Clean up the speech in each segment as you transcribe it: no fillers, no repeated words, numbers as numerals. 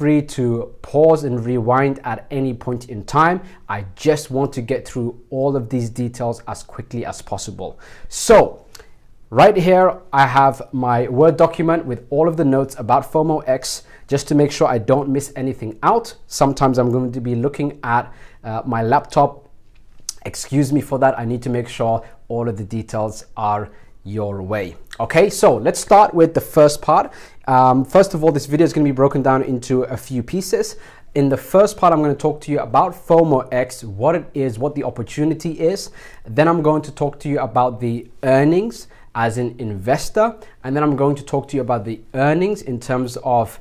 free to pause and rewind at any point in time. I just want to get through all of these details as quickly as possible. So right here, I have my Word document with all of the notes about Fomoex, just to make sure I don't miss anything out. Sometimes I'm going to be looking at my laptop. Excuse me for that. I need to make sure all of the details are your way. Okay, so let's start with the first part. First of all, this video is going to be broken down into a few pieces. In the first part, I'm going to talk to you about Fomoex, what it is, what the opportunity is. Then I'm going to talk to you about the earnings as an investor. And then I'm going to talk to you about the earnings in terms of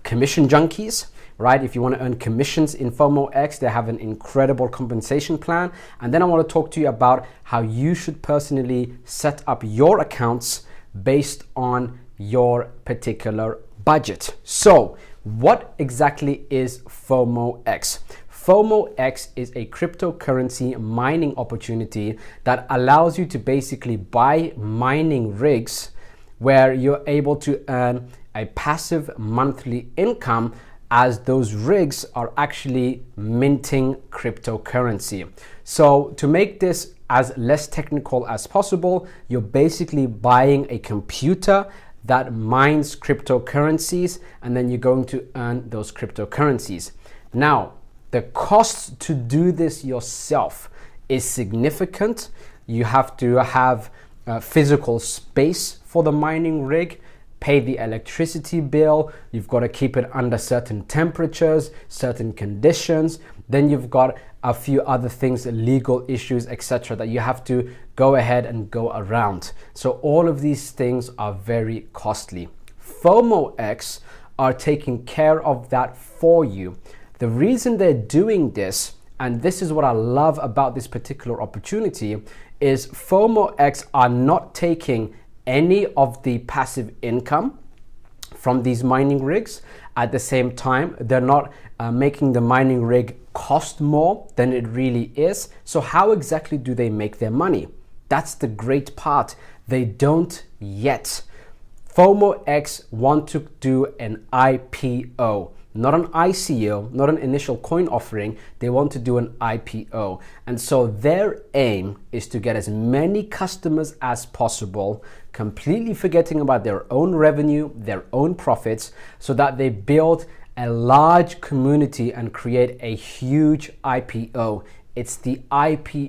commission junkies. Right? If you want to earn commissions in Fomoex, they have an incredible compensation plan. And then I want to talk to you about how you should personally set up your accounts based on your particular budget. So what exactly is Fomoex? Fomoex is a cryptocurrency mining opportunity that allows you to basically buy mining rigs where you're able to earn a passive monthly income as those rigs are actually minting cryptocurrency. So to make this as less technical as possible, you're basically buying a computer that mines cryptocurrencies, and then you're going to earn those cryptocurrencies. Now, the cost to do this yourself is significant. You have to have physical space for the mining rig, pay the electricity bill, you've got to keep it under certain temperatures, certain conditions, then you've got a few other things, legal issues, etc., that you have to go ahead and go around. So all of these things are very costly. Fomoex are taking care of that for you. The reason they're doing this, and this is what I love about this particular opportunity, is Fomoex are not taking any of the passive income from these mining rigs. At the same time, they're not making the mining rig cost more than it really is. So how exactly do they make their money? That's the great part. They don't yet. Fomoex want to do an IPO. Not an ICO, not an initial coin offering. They want to do an IPO. And so their aim is to get as many customers as possible, completely forgetting about their own revenue, their own profits, so that they build a large community and create a huge IPO. It's the IPO